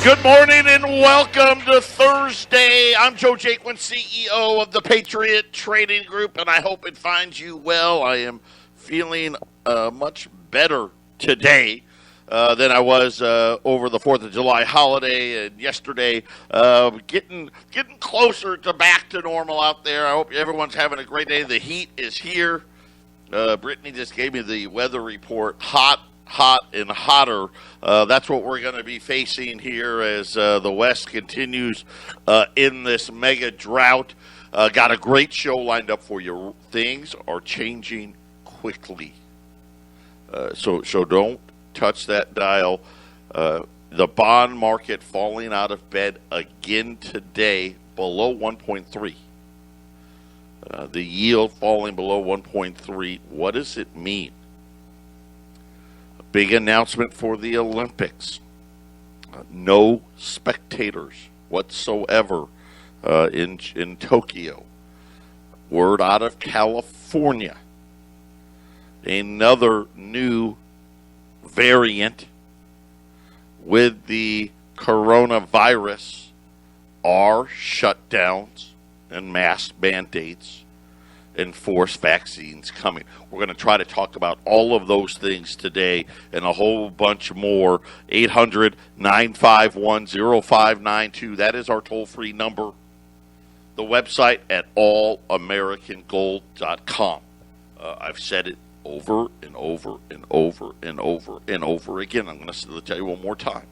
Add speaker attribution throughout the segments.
Speaker 1: Good morning and welcome to Thursday. I'm Joe Jaquin, CEO of the Patriot Trading Group, and I hope it finds you well. I am feeling much better today than I was over the 4th of July holiday and yesterday. Getting closer to back to normal out there. I hope everyone's having a great day. The heat is here. Brittany just gave me the weather report. Hot and hotter. That's what we're going to be facing here as the West continues in this mega drought. Got a great show lined up for you. Things are changing quickly. So don't touch that dial. The bond market falling out of bed again today below 1.3. The yield falling below 1.3. What does it mean? Big announcement for the Olympics. No spectators whatsoever in Tokyo. Word out of California. Another new variant with the coronavirus are shutdowns and mask mandates and forced vaccines coming. We're going to try to talk about all of those things today and a whole bunch more. 800-951-0592. That is our toll-free number. The website at allamericangold.com. I've said it over and over and over and over and over again. I'm going to tell you one more time.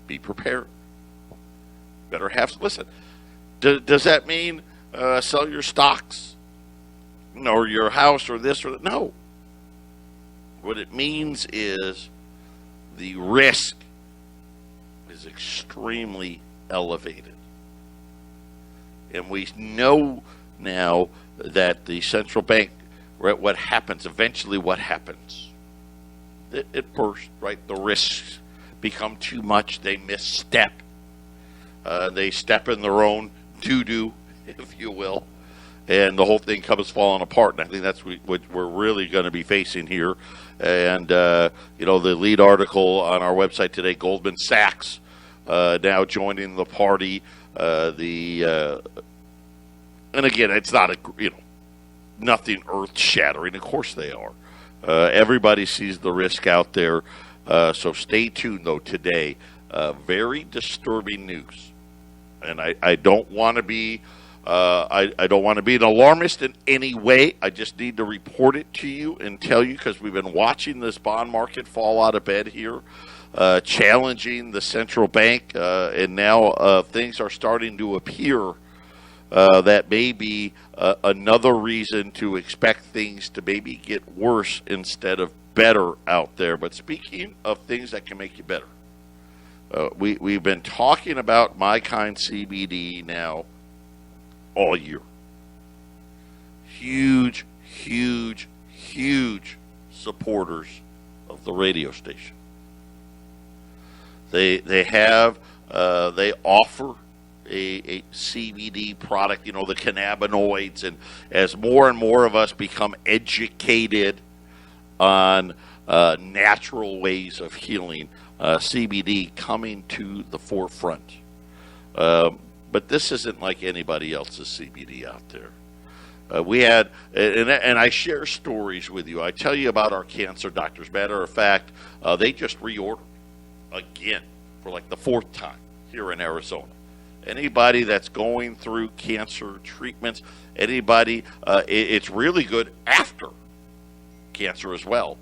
Speaker 1: Be prepared. Better have, listen, does that mean sell your stocks or your house or this or that? No. What it means is the risk is extremely elevated. And we know now that the central bank, right, what happens, eventually what happens? It bursts, right? The risks become too much. They misstep. They step in their own doo-doo, if you will, and the whole thing comes falling apart. And I think that's what we're really going to be facing here. And, the lead article on our website today, Goldman Sachs now joining the party. And again, it's not nothing earth-shattering. Of course they are. Everybody sees the risk out there. So stay tuned, though, today. Very disturbing news. And I don't want to be I don't want to be an alarmist in any way. I just need to report it to you and tell you, because we've been watching this bond market fall out of bed here, challenging the central bank, and now things are starting to appear that may be another reason to expect things to maybe get worse instead of better out there. But speaking of things that can make you better, we've been talking about My Kind CBD now all year. Huge, huge, huge supporters of the radio station. They offer a CBD product, the cannabinoids, and as more and more of us become educated on natural ways of healing, CBD coming to the forefront. But this isn't like anybody else's CBD out there. We had, and I share stories with you. I tell you about our cancer doctors. Matter of fact, they just reordered again for like the 4th time here in Arizona. Anybody that's going through cancer treatments, it's really good after cancer as well,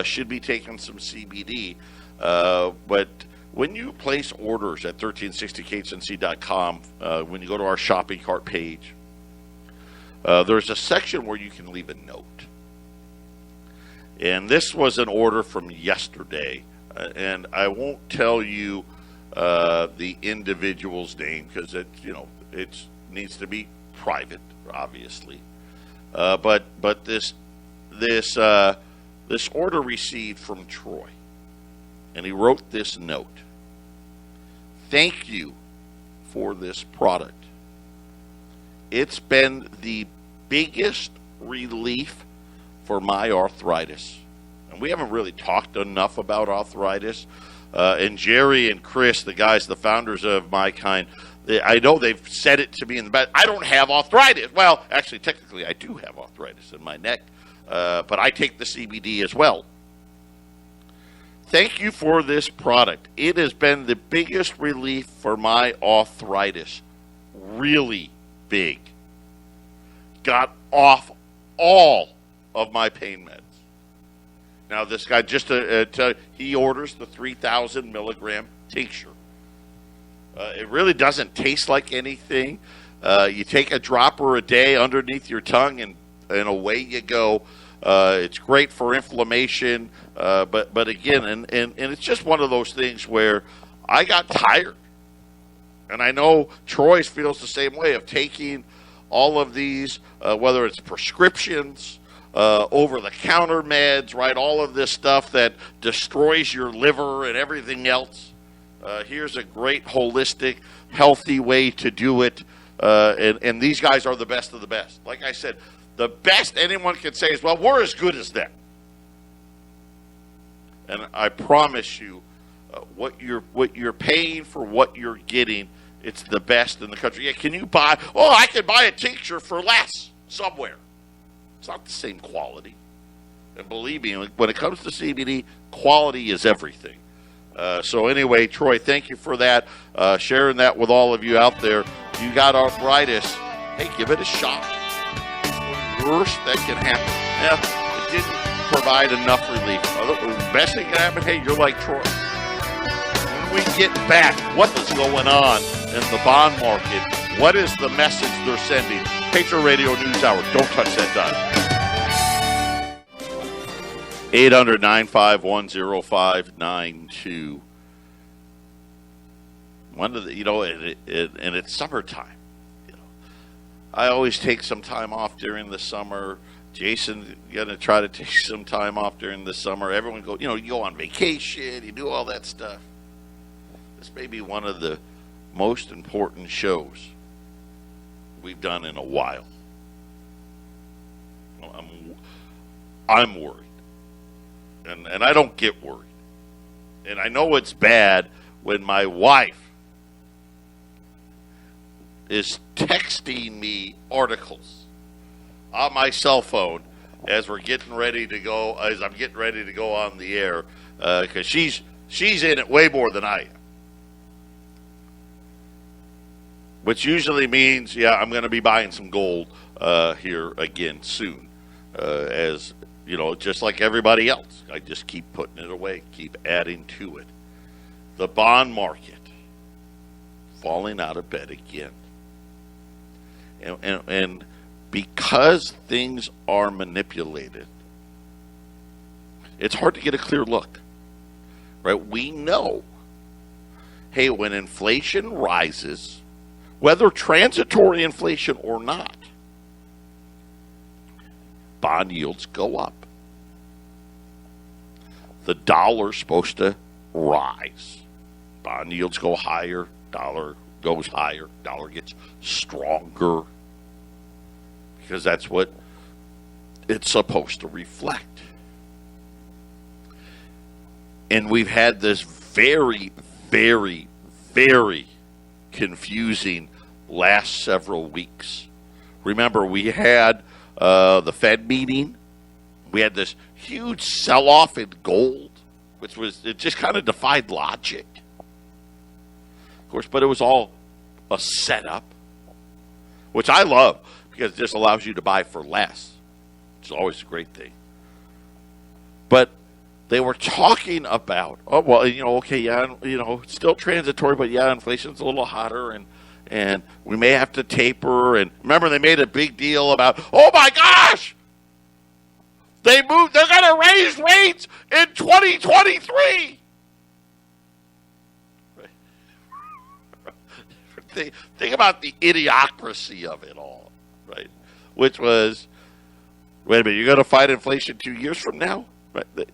Speaker 1: should be taking some CBD. But when you place orders at 1360khnc.com, when you go to our shopping cart page, there's a section where you can leave a note. And this was an order from yesterday, and I won't tell you the individual's name because it needs to be private, obviously. But this order received from Troy. And he wrote this note. Thank you for this product. It's been the biggest relief for my arthritis. And we haven't really talked enough about arthritis. And Jerry and Chris, the guys, the founders of My Kind, I know they've said it to me in the back. I don't have arthritis. Well, actually, technically, I do have arthritis in my neck, but I take the CBD as well. Thank you for this product. It has been the biggest relief for my arthritis. Really big. Got off all of my pain meds. Now, this guy, he orders the 3,000 milligram tincture. It really doesn't taste like anything. You take a dropper a day underneath your tongue, and away you go. It's great for inflammation, but again, and it's just one of those things where I got tired. And I know Troy feels the same way of taking all of these, whether it's prescriptions, over-the-counter meds, right, all of this stuff that destroys your liver and everything else. Here's a great, holistic, healthy way to do it, and these guys are the best of the best. Like I said, the best anyone can say is, well, we're as good as them. And I promise you, what you're paying for what you're getting, it's the best in the country. Yeah, can you buy? Oh, I can buy a tincture for less somewhere. It's not the same quality. And believe me, when it comes to CBD, quality is everything. So anyway, Troy, thank you for that, sharing that with all of you out there. You got arthritis, hey, give it a shot. It's the worst that can happen. Yeah, it didn't provide enough relief. The best thing can happen, hey, you're like Troy. When we get back, what is going on in the bond market? What is the message they're sending? Patriot Radio News Hour. Don't touch that dial. 800-951-0592. One of the, and it's summertime. I always take some time off during the summer. Jason gonna try to take some time off during the summer. Everyone go, you go on vacation, you do all that stuff. This may be one of the most important shows we've done in a while. I'm worried. And I don't get worried. And I know it's bad when my wife is texting me articles on my cell phone as I'm getting ready to go on the air, because she's in it way more than I am. Which usually means, I'm going to be buying some gold here again soon, as just like everybody else. I just keep putting it away, keep adding to it. The bond market falling out of bed again. And because things are manipulated, it's hard to get a clear look. Right? We know, hey, when inflation rises, whether transitory inflation or not, bond yields go up. The dollar's supposed to rise. Bond yields go higher, dollar goes higher, dollar gets stronger, because that's what it's supposed to reflect. And we've had this very, very, very confusing last several weeks. Remember, we had the Fed meeting. We had this huge sell-off in gold, it just kind of defied logic. Of course, but it was all a setup, which I love, because it just allows you to buy for less, which is always a great thing. But they were talking about, it's still transitory, but inflation's a little hotter, and we may have to taper. And remember, they made a big deal about, oh my gosh, they're going to raise rates in 2023. Think about the idiocracy of it all, right? Which was, wait a minute, you're going to fight inflation 2 years from now? Right? That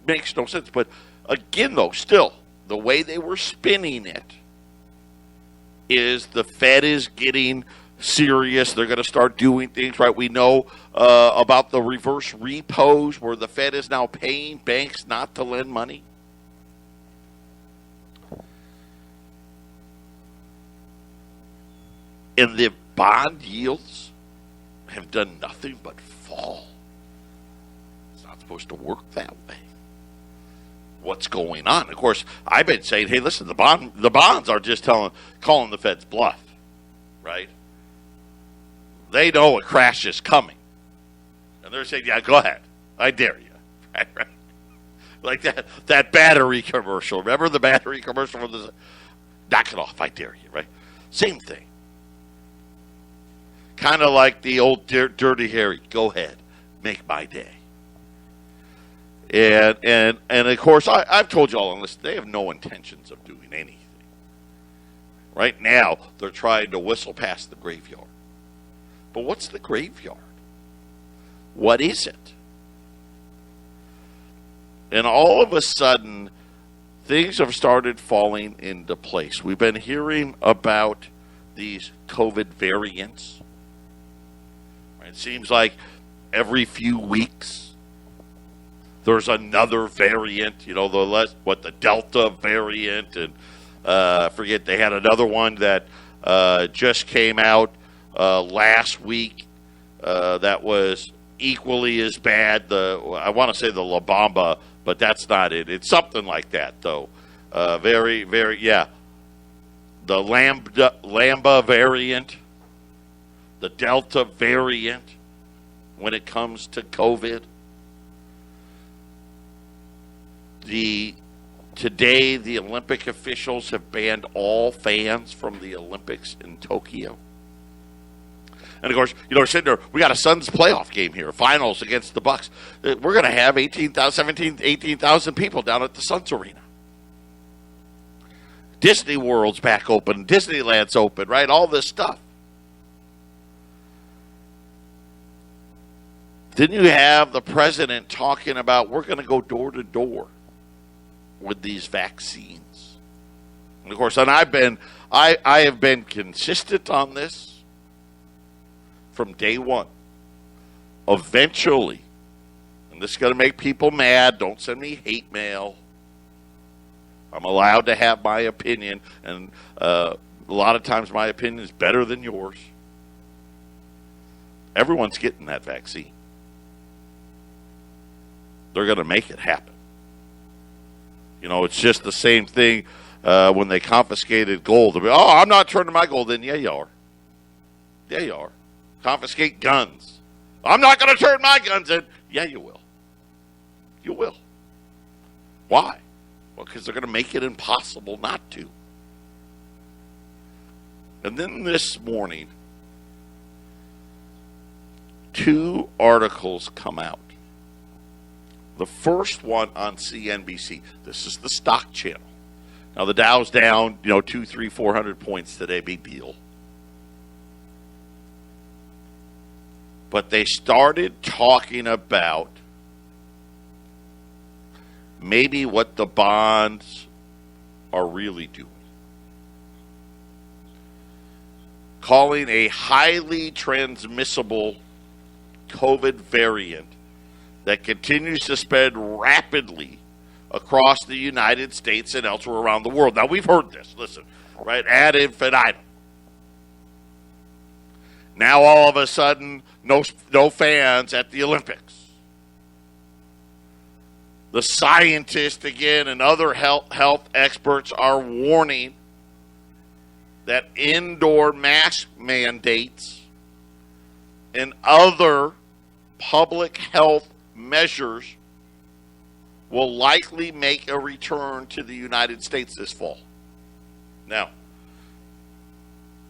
Speaker 1: makes no sense. But again, though, still, the way they were spinning it is the Fed is getting serious. They're going to start doing things, right? We know about the reverse repos, where the Fed is now paying banks not to lend money. And the bond yields have done nothing but fall. It's not supposed to work that way. What's going on? Of course, I've been saying, hey, listen, the bonds are just calling the Fed's bluff, right? They know a crash is coming. And they're saying, yeah, go ahead. I dare you. Right, right. Like that battery commercial. Remember the battery commercial? Knock it off. I dare you, right? Same thing. Kind of like the old Dirty Harry. Go ahead. Make my day. And of course, I've told you all on this, they have no intentions of doing anything. Right now, they're trying to whistle past the graveyard. But what's the graveyard? What is it? And all of a sudden, things have started falling into place. We've been hearing about these COVID variants. It seems like every few weeks there's another variant. You know, the Delta variant, and forget they had another one that just came out last week that was equally as bad. I want to say the La Bamba, but that's not it. It's something like that, though. Very, very, yeah. The Lambda variant, the Delta variant, when it comes to COVID. Today, the Olympic officials have banned all fans from the Olympics in Tokyo. And of course, you know, we're sitting there, we got a Suns playoff game here, finals against the Bucks. We're going to have 18,000 people down at the Suns Arena. Disney World's back open, Disneyland's open, right? All this stuff. Then you have the president talking about we're going to go door to door with these vaccines. And of course, and I have been consistent on this from day one. Eventually, and this is going to make people mad, don't send me hate mail. I'm allowed to have my opinion, and a lot of times my opinion is better than yours. Everyone's getting that vaccine. They're going to make it happen. You know, it's just the same thing when they confiscated gold. Oh, I'm not turning my gold in. Yeah, you are. Yeah, you are. Confiscate guns. I'm not going to turn my guns in. Yeah, you will. You will. Why? Well, because they're going to make it impossible not to. And then this morning, 2 articles come out. The first one on CNBC. This is the stock channel. Now, the Dow's down, 200, 300, 400 points today. Big deal. But they started talking about maybe what the bonds are really doing. Calling a highly transmissible COVID variant that continues to spread rapidly across the United States and elsewhere around the world. Now, we've heard this, listen, right, ad infinitum. Now, all of a sudden, no fans at the Olympics. The scientists, again, and other health experts are warning that indoor mask mandates and other public health measures will likely make a return to the United States this fall. Now,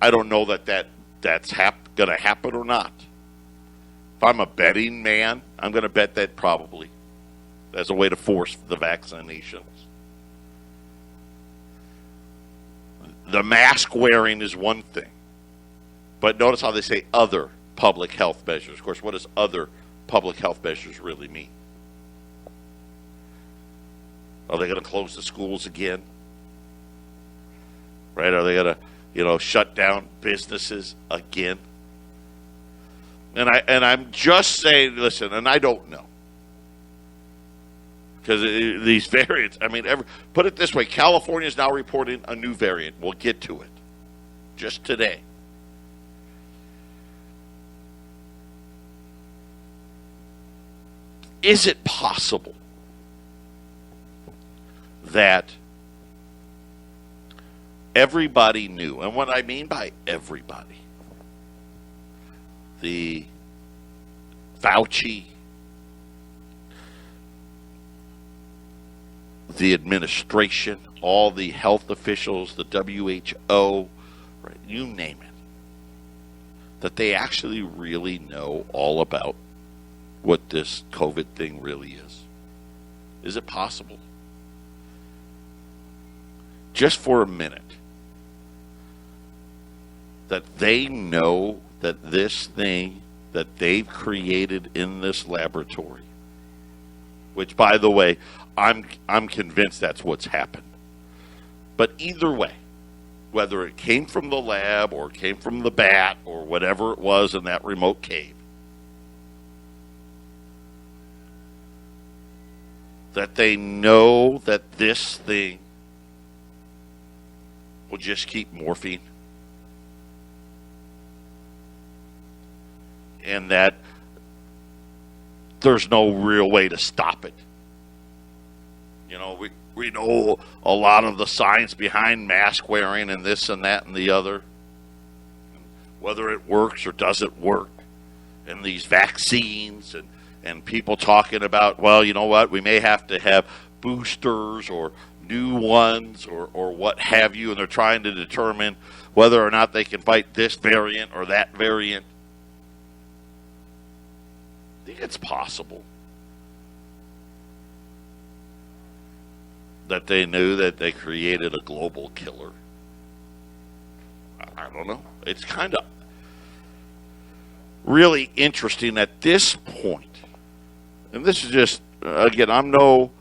Speaker 1: I don't know that's going to happen or not. If I'm a betting man, I'm going to bet that probably as a way to force the vaccinations. The mask wearing is one thing. But notice how they say other public health measures. Of course, what does other public health measures really mean? Are they going to close the schools again? Right? Are they going to, shut down businesses again? And I'm just saying, listen, and I don't know. Because these variants, put it this way, California is now reporting a new variant. We'll get to it just today. Is it possible that everybody knew, and what I mean by everybody, the Fauci, the administration, all the health officials, the WHO, right, you name it, that they actually really know all about what this COVID thing really is? Is it possible? Just for a minute, that they know that this thing that they've created in this laboratory, which, by the way, I'm convinced that's what's happened. But either way, whether it came from the lab or it came from the bat or whatever it was in that remote cave, that they know that this thing will just keep morphing, and that there's no real way to stop it. You know, we know a lot of the science behind mask wearing and this and that and the other, whether it works or doesn't work, and these vaccines and people talking about, well, you know what, we may have to have boosters or new ones or what have you, and they're trying to determine whether or not they can fight this variant or that variant. I think it's possible that they knew that they created a global killer. I don't know. It's kind of really interesting at this point. And this is just, again, I'm no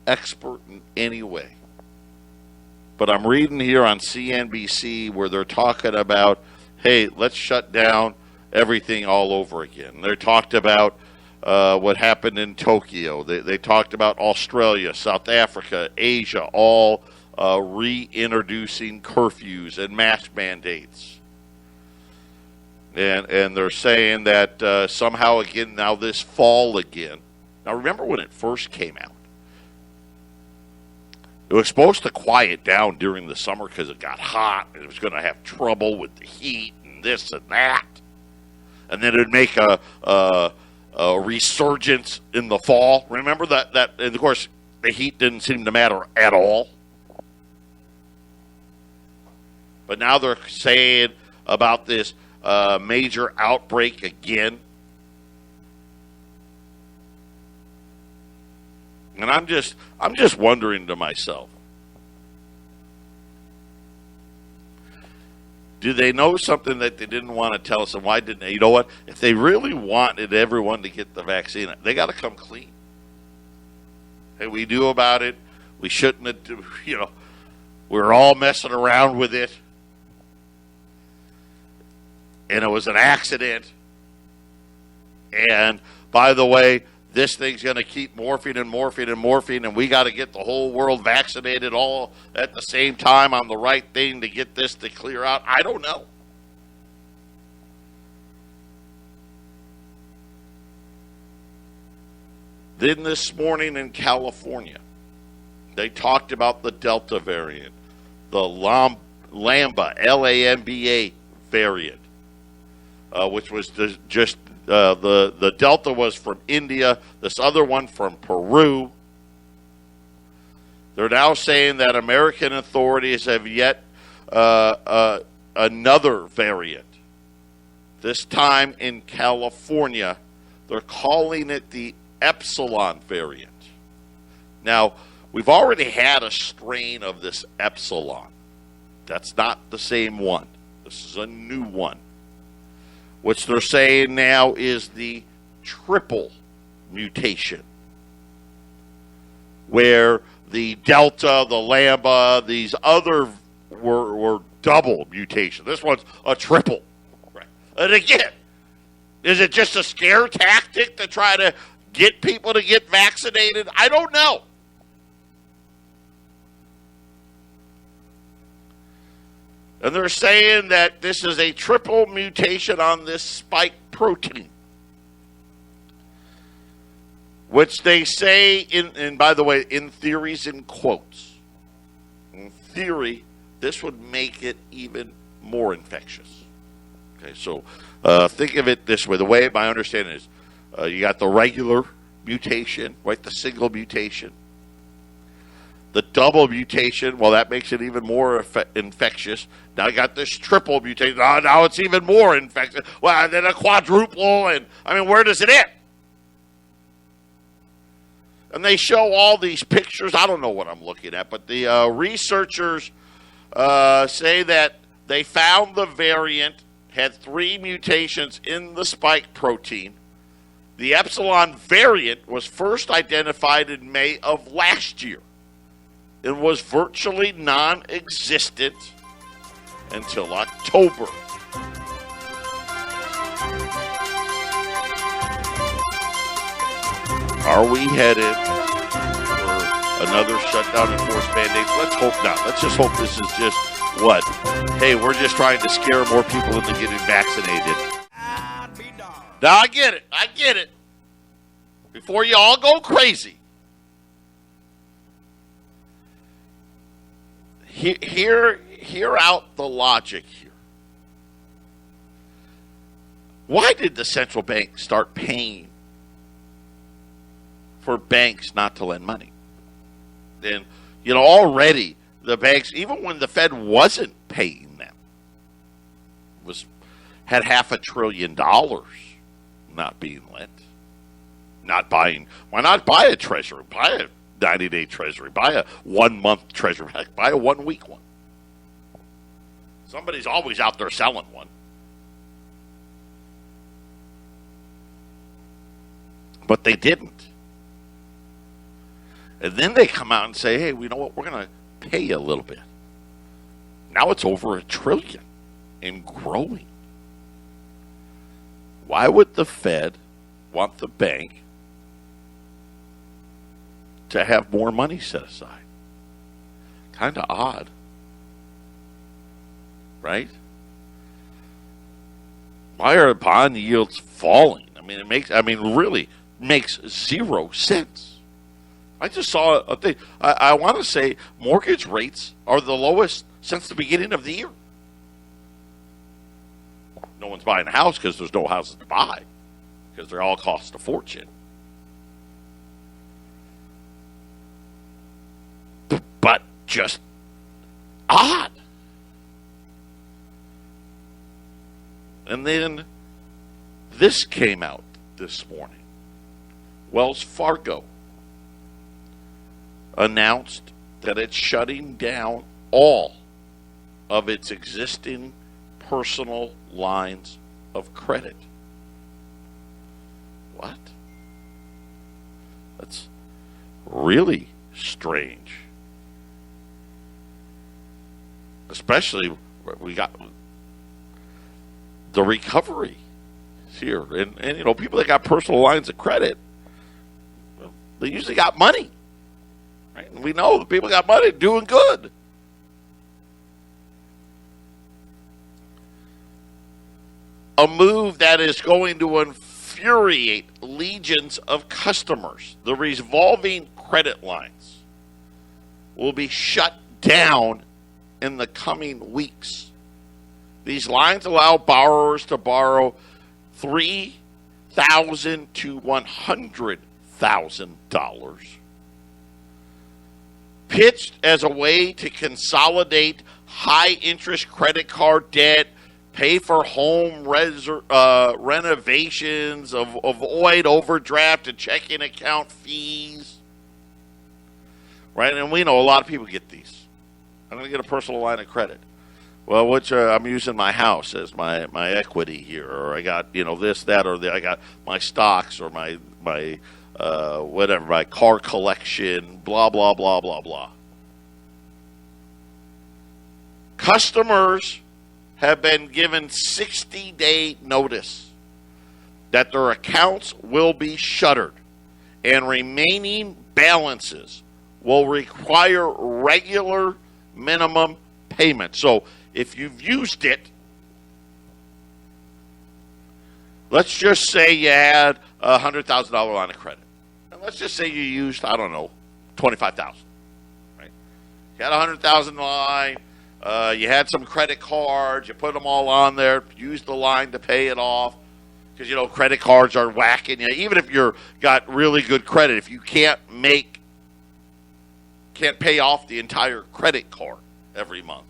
Speaker 1: expert in any way. But I'm reading here on CNBC where they're talking about, hey, let's shut down everything all over again. They talked about what happened in Tokyo. They talked about Australia, South Africa, Asia, all reintroducing curfews and mask mandates. And they're saying that somehow again, now this fall again. Now remember when it first came out? It was supposed to quiet down during the summer because it got hot and it was going to have trouble with the heat and this and that. And then it would make a resurgence in the fall. Remember that, and of course, the heat didn't seem to matter at all. But now they're saying about this major outbreak again. And I'm just wondering to myself, do they know something that they didn't want to tell us, and why didn't they? You know what? If they really wanted everyone to get the vaccine, they got to come clean. Hey, we knew about it. We shouldn't have, we were all messing around with it. And it was an accident. And by the way, this thing's going to keep morphing and morphing and morphing, and we got to get the whole world vaccinated all at the same time on the right thing to get this to clear out. I don't know. Then this morning in California, they talked about the Delta variant, the Lambda, L-A-M-B-A variant, which was just the Delta was from India, this other one from Peru. They're now saying that American authorities have yet another variant. This time in California, they're calling it the Epsilon variant. Now, we've already had a strain of this Epsilon. That's not the same one. This is a new one. Which they're saying now is the triple mutation, where the Delta, the Lambda, these other were double mutation. This one's a triple. Right. And again, is it just a scare tactic to try to get people to get vaccinated? I don't know. And they're saying that this is a triple mutation on this spike protein, which they say, and by the way, in theories in quotes, in theory, this would make it even more infectious. Okay, so think of it this way. The way my understanding is, you got the regular mutation, right? The single mutation. The double mutation, well, that makes it even more infectious. Now you got this triple mutation. Oh, now it's even more infectious. Well, then a quadruple, and I mean, where does it end? And they show all these pictures. I don't know what I'm looking at, but the researchers say that they found the variant had 3 mutations in the spike protein. The epsilon variant was first identified in May of last year. It was virtually non-existent until October. Are we headed for another shutdown and forced mandates? Let's hope not. Let's just hope this is just what? Hey, we're just trying to scare more people into getting vaccinated. Now, I get it. I get it. Before you all go crazy. Hear out the logic here. Why did the central bank start paying for banks not to lend money? And, already the banks, even when the Fed wasn't paying them, had $500 billion not being lent. Not buying. Why not buy a treasury? Buy a 90-day treasury. Buy a 1-month treasury. Heck, buy a 1-week one. Somebody's always out there selling one. But they didn't. And then they come out and say, hey, you know what? We're going to pay you a little bit. Now it's over $1 trillion and growing. Why would the Fed want the bank to have more money set aside? Kind of odd. Right? Why are bond yields falling? Really makes zero sense. I just saw a thing. I want to say mortgage rates are the lowest since the beginning of the year. No one's buying a house because there's no houses to buy, because they all cost a fortune. But just odd. And then this came out this morning. Wells Fargo announced that it's shutting down all of its existing personal lines of credit. What? That's really strange. Especially we got the recovery here. And people that got personal lines of credit, they usually got money. Right? And we know the people got money doing good. A move that is going to infuriate legions of customers. The revolving credit lines will be shut down in the coming weeks. These lines allow borrowers to borrow $3,000 to $100,000. Pitched as a way to consolidate high-interest credit card debt, pay for home renovations, avoid overdraft and checking account fees. Right? And we know a lot of people get these. I'm going to get a personal line of credit. Well, I'm using my house as my equity here, or I got this, that, or I got my stocks, or my whatever, my car collection, blah blah blah blah blah. Customers have been given 60-day notice that their accounts will be shuttered, and remaining balances will require regular minimum payment. So if you've used it, let's just say you had a $100,000 line of credit. And let's just say you used, I don't know, $25,000. Right? You had $100,000 line. You had some credit cards. You put them all on there. Used the line to pay it off because credit cards are whacking you. Even if you're got really good credit, if you can't pay off the entire credit card every month.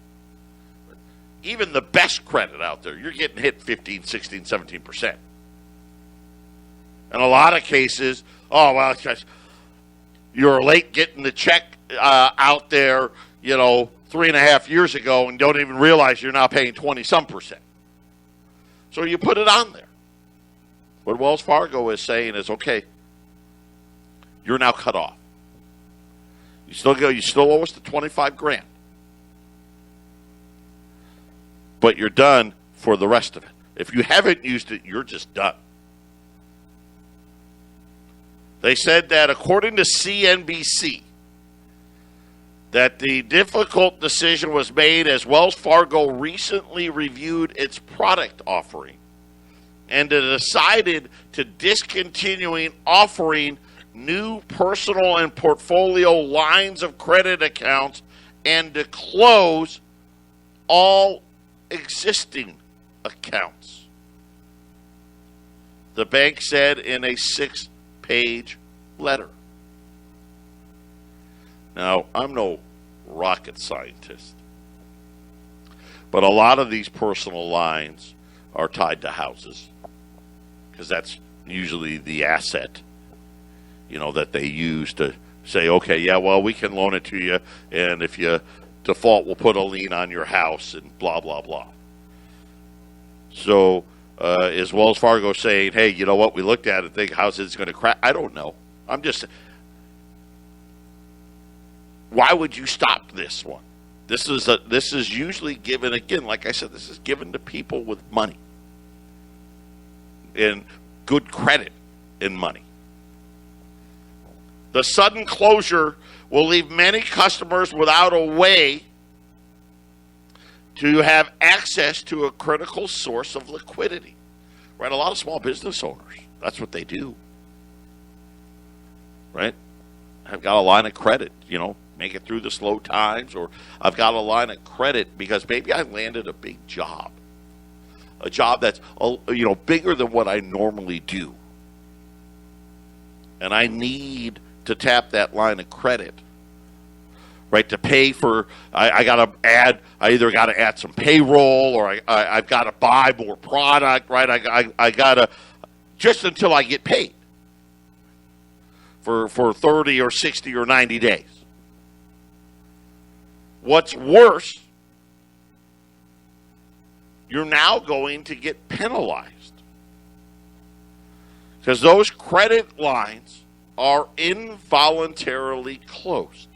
Speaker 1: Even the best credit out there, you're getting hit 15, 16, 17%. In a lot of cases, you're late getting the check out there, 3.5 years ago and don't even realize you're now paying 20-some%. So you put it on there. What Wells Fargo is saying is, okay, you're now cut off. You still owe us the $25,000. But you're done for the rest of it. If you haven't used it, you're just done. They said that according to CNBC, that the difficult decision was made as Wells Fargo recently reviewed its product offering and it decided to discontinuing offering new personal and portfolio lines of credit accounts and to close all existing accounts. The bank said in a 6-page letter. Now, I'm no rocket scientist, but a lot of these personal lines are tied to houses because that's usually the asset, that they use to say, okay, yeah, well, we can loan it to you, and if you default, we'll put a lien on your house and blah, blah, blah. So is Wells Fargo saying, hey, you know what, we looked at it and think houses going to crash? I don't know. I'm just, why would you stop this one? This is usually given, again, like I said, this is given to people with money and good credit in money. The sudden closure will leave many customers without a way to have access to a critical source of liquidity. Right? A lot of small business owners, that's what they do. Right? I've got a line of credit, make it through the slow times, or I've got a line of credit because maybe I landed a big job. A job that's, bigger than what I normally do. And I need to tap that line of credit, right, to pay for, I either got to add some payroll or I've got to buy more product, right? I got to, just until I get paid for 30 or 60 or 90 days. What's worse, you're now going to get penalized because those credit lines are involuntarily closed,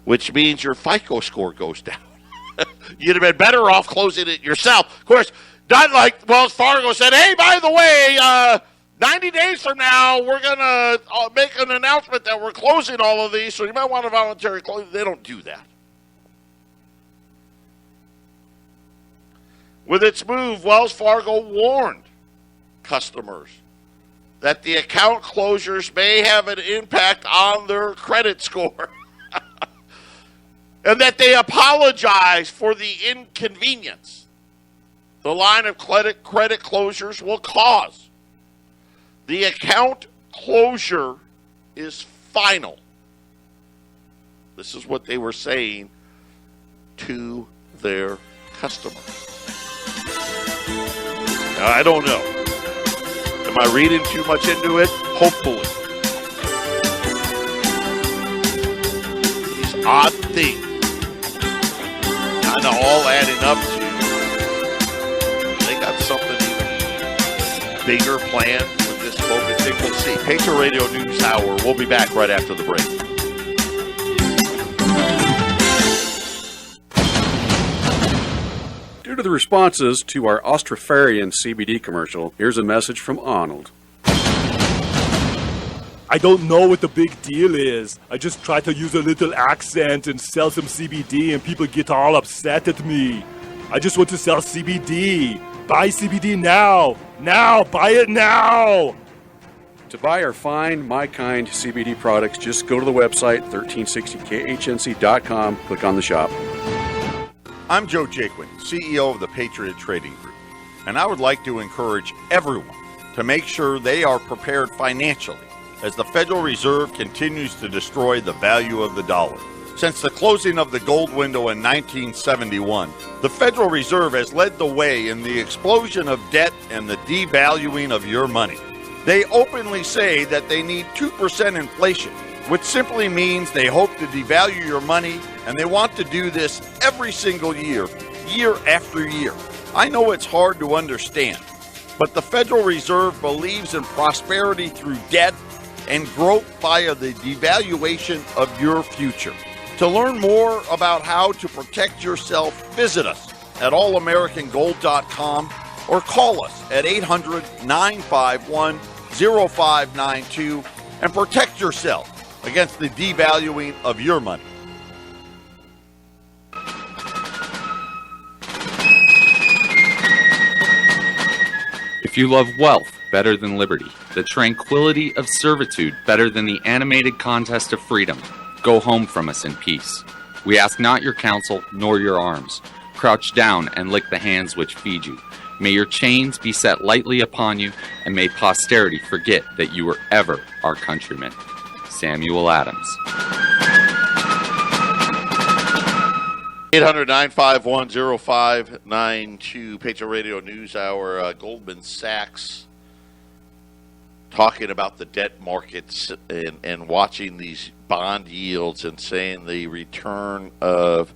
Speaker 1: which means your FICO score goes down. You'd have been better off closing it yourself. Of course, not like Wells Fargo said, hey, by the way, 90 days from now, we're going to make an announcement that we're closing all of these, so you might want to voluntarily close. They don't do that. With its move, Wells Fargo warned customers that the account closures may have an impact on their credit score and that they apologize for the inconvenience the line of credit closures will cause. The account closure is final. This is what they were saying to their customers. Now, I don't know. Am I reading too much into it? Hopefully. These odd things kind of all adding up to, they got something even bigger planned with this COVID thing. We'll see. Patriot Radio News Hour. We'll be back right after the break.
Speaker 2: Due to the responses to our Austrofarian CBD commercial, here's a message from Arnold.
Speaker 3: I don't know what the big deal is. I just try to use a little accent and sell some CBD and people get all upset at me. I just want to sell CBD. Buy CBD now. Now. Buy it now.
Speaker 2: To buy our fine, My Kind CBD products, just go to the website, 1360khnc.com, click on the shop.
Speaker 4: I'm Joe Jaquin, CEO of the Patriot Trading Group, and I would like to encourage everyone to make sure they are prepared financially as the Federal Reserve continues to destroy the value of the dollar. Since the closing of the gold window in 1971, the Federal Reserve has led the way in the explosion of debt and the devaluing of your money. They openly say that they need 2% inflation, which simply means they hope to devalue your money, and they want to do this every single year, year after year. I know it's hard to understand, but the Federal Reserve believes in prosperity through debt and growth via the devaluation of your future. To learn more about how to protect yourself, visit us at allamericangold.com or call us at 800-951-0592 and protect yourself against the devaluing of your money.
Speaker 5: If you love wealth better than liberty, the tranquility of servitude better than the animated contest of freedom, go home from us in peace. We ask not your counsel nor your arms. Crouch down and lick the hands which feed you. May your chains be set lightly upon you, and may posterity forget that you were ever our countrymen. Samuel Adams.
Speaker 1: 800-951-0592, Patriot Radio News Hour. Goldman Sachs talking about the debt markets and watching these bond yields and saying the return of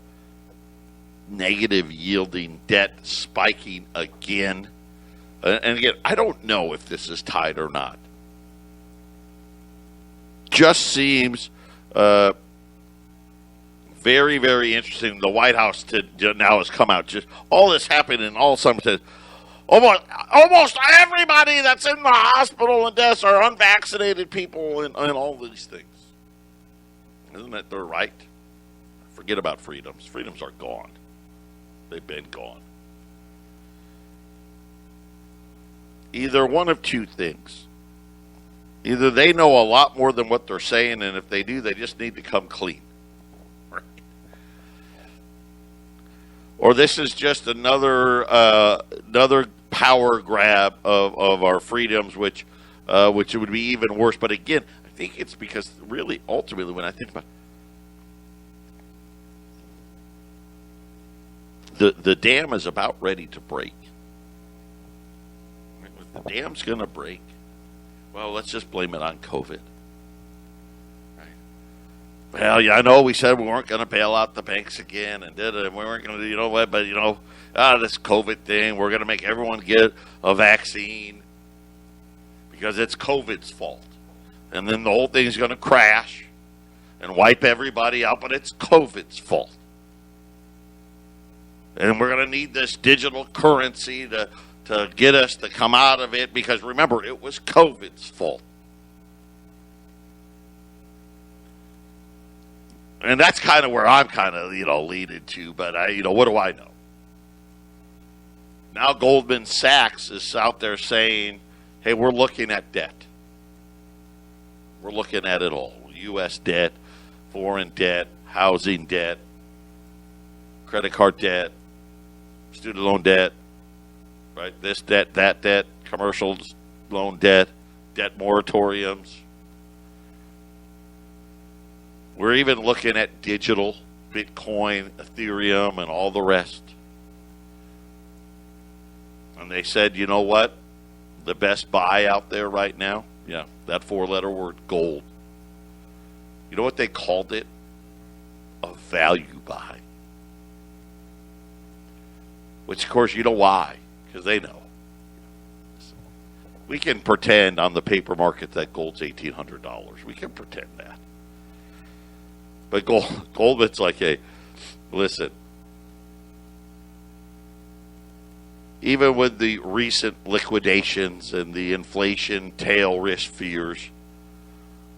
Speaker 1: negative yielding debt spiking again. And again, I don't know if this is tied or not. Just seems very, very interesting. The White House now has come out. Just all this happened, and all of a sudden says almost everybody that's in the hospital and deaths are unvaccinated people and all these things. Isn't that their right? Forget about freedoms. Freedoms are gone. They've been gone. Either one of two things. Either they know a lot more than what they're saying, and if they do, they just need to come clean. Right? Or this is just another power grab of our freedoms, which would be even worse. But again, I think it's because really, ultimately, when I think about the dam is about ready to break. The dam's going to break. Well, let's just blame it on COVID. Right. Well, yeah, I know we said we weren't going to bail out the banks again, and we weren't going to, this COVID thing, we're going to make everyone get a vaccine because it's COVID's fault. And then the whole thing's going to crash and wipe everybody out, but it's COVID's fault. And we're going to need this digital currency to get us to come out of it because, remember, it was COVID's fault. And that's kind of where I'm kind of, leading to. But, what do I know? Now Goldman Sachs is out there saying, hey, we're looking at debt. We're looking at it all. U.S. debt, foreign debt, housing debt, credit card debt, student loan debt, right? This debt, that debt, commercial loan debt, debt moratoriums. We're even looking at digital, Bitcoin, Ethereum, and all the rest. And they said, you know what? The best buy out there right now? Yeah, that four-letter word, gold. You know what they called it? A value buy. Which, of course, you know why. Because they know. We can pretend on the paper market that gold's $1,800. We can pretend that. But Goldman's like, hey, listen. Even with the recent liquidations and the inflation tail risk fears,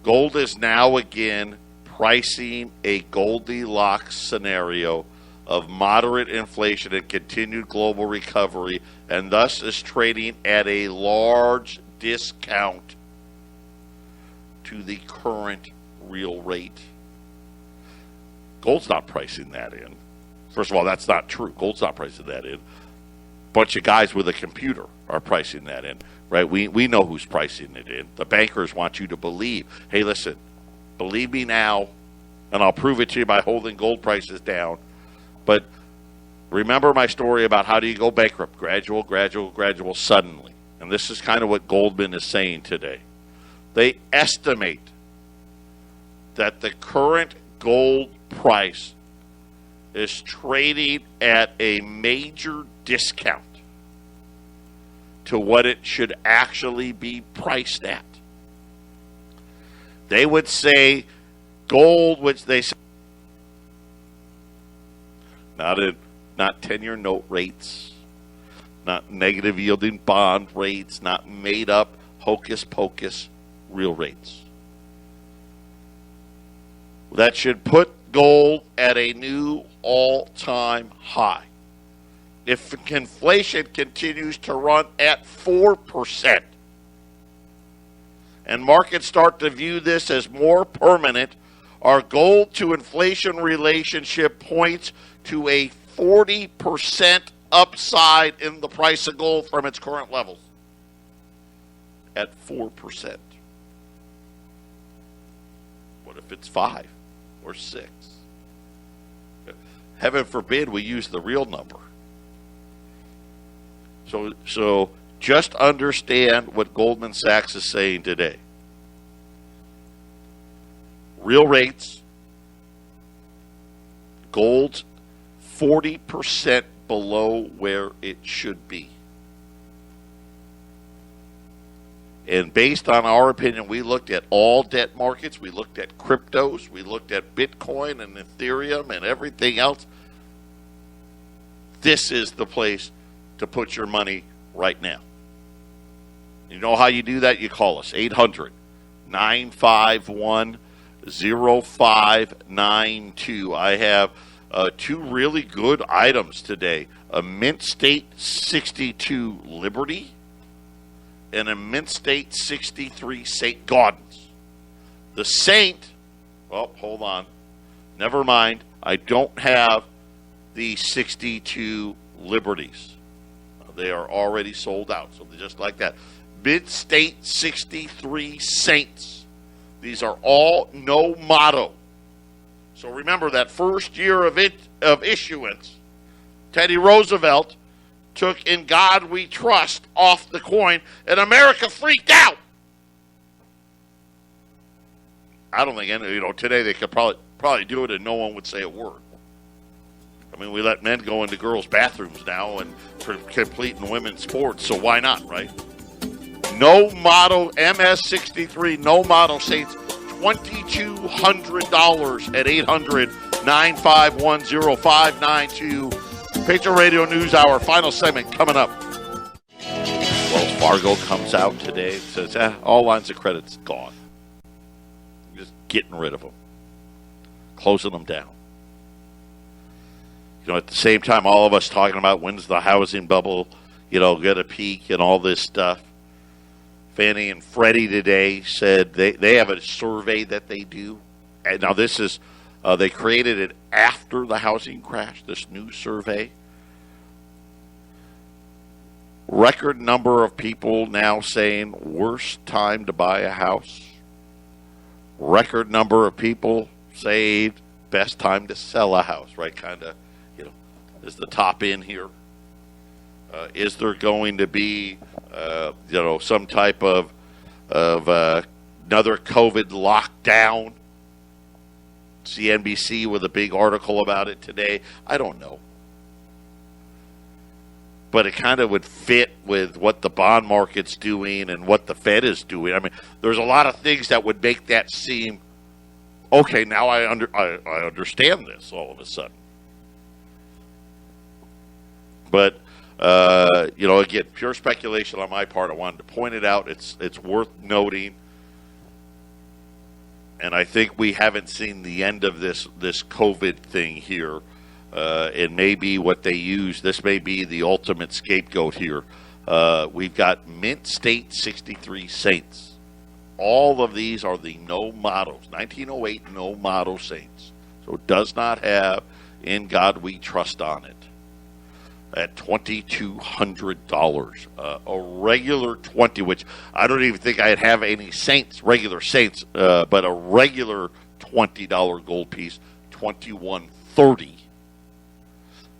Speaker 1: gold is now again pricing a Goldilocks scenario of moderate inflation and continued global recovery, and thus is trading at a large discount to the current real rate. Gold's not pricing that in. First of all, that's not true. Gold's not pricing that in. Bunch of guys with a computer are pricing that in, right? We know who's pricing it in. The bankers want you to believe, hey, listen, believe me now, and I'll prove it to you by holding gold prices down. But remember my story about how do you go bankrupt? Gradual, gradual, gradual, suddenly. And this is kind of what Goldman is saying today. They estimate that the current gold price is trading at a major discount to what it should actually be priced at. They would say gold, which they say not 10-year note rates, not negative yielding bond rates, not made up hocus pocus real rates. That should put gold at a new all-time high. If inflation continues to run at 4%, and markets start to view this as more permanent, our gold to inflation relationship points to a 40% upside in the price of gold from its current levels at 4%. What if it's 5 or 6? Heaven forbid we use the real number. So just understand what Goldman Sachs is saying today. Real rates, gold's 40% below where it should be. And based on our opinion, we looked at all debt markets, we looked at cryptos, we looked at Bitcoin and Ethereum and everything else. This is the place to put your money right now. You know how you do that? You call us, 800-951-0592. I have two really good items today. A Mint State 62 Liberty and a Mint State 63 St. Gaudens. The Saint, well, hold on. Never mind. I don't have the 62 Liberties. They are already sold out. So just like that. Mint State 63 Saints. These are all no motto. So remember that first year of issuance, Teddy Roosevelt took "In God We Trust" off the coin, and America freaked out. I don't think today they could probably do it and no one would say a word. I mean, we let men go into girls' bathrooms now and for completing women's sports, so why not, right? No motto MS63, no motto Saints, $2,200 at 800-951-0592. Patriot Radio News Hour, final segment coming up. Wells Fargo comes out today and says, all lines of credit's gone. Just getting rid of them. Closing them down. At the same time, all of us talking about when's the housing bubble, get a peak and all this stuff. Fannie and Freddie today said they have a survey that they do. And now this is, they created it after the housing crash, this new survey. Record number of people now saying worst time to buy a house. Record number of people say best time to sell a house, right? Kind of, is the top end here. Is there going to be, some type of another COVID lockdown? CNBC with a big article about it today. I don't know. But it kind of would fit with what the bond market's doing and what the Fed is doing. I mean, there's a lot of things that would make that seem, okay, now I understand this all of a sudden. But, again, pure speculation on my part. I wanted to point it out. It's worth noting. And I think we haven't seen the end of this COVID thing here. It may be what they use. This may be the ultimate scapegoat here. We've got Mint State 63 Saints. all of these are the no mottos, 1908 no motto Saints. So it does not have "In God We Trust" on it. At $2,200, a regular 20, which I don't even think I'd have any Saints, regular Saints, but a regular $20 gold piece, $2,130.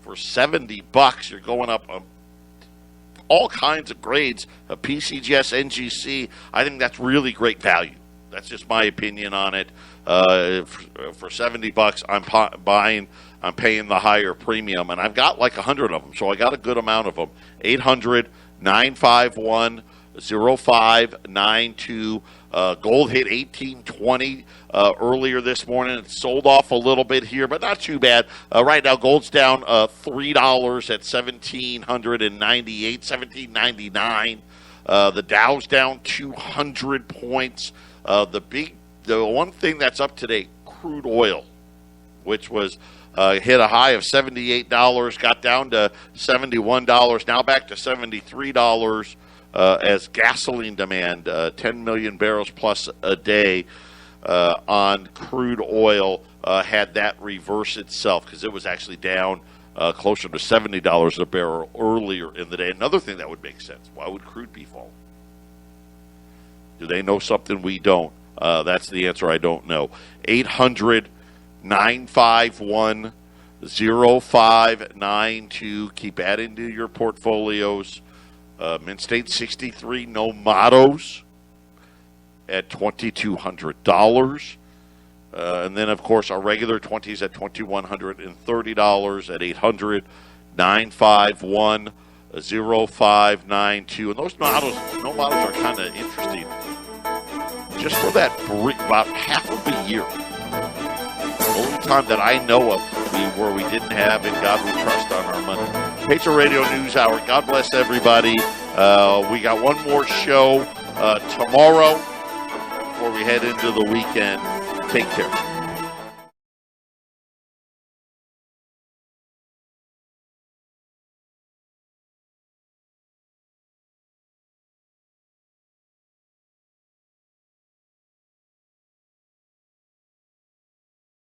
Speaker 1: For $70, you're going up all kinds of grades. A PCGS, NGC, I think that's really great value. That's just my opinion on it. For $70, I'm paying the higher premium, and I've got like 100 of them, so I got a good amount of them. 800-951-0592. Gold hit 1820 earlier this morning. It sold off a little bit here, but not too bad. Right now, gold's down $3 at 1,798, 1,799. The Dow's down 200 points. The one thing that's up today, crude oil, which was hit a high of $78, got down to $71, now back to $73 as gasoline demand, 10 million barrels plus a day on crude oil, had that reverse itself because it was actually down closer to $70 a barrel earlier in the day. Another thing that would make sense, why would crude be falling? Do they know something we don't? That's the answer, I don't know. 800-951-0592. Keep adding to your portfolios. Mint State 63, no mottos at $2,200. And then, of course, our regular 20s at $2,130 at 800-951-0592. And those mottos, no mottos are kind of interesting. Just for that, about half of the year. The only time that I know of where we didn't have "In God We Trust" on our money. Patriot Radio News Hour. God bless everybody. We got one more show tomorrow before we head into the weekend. Take care.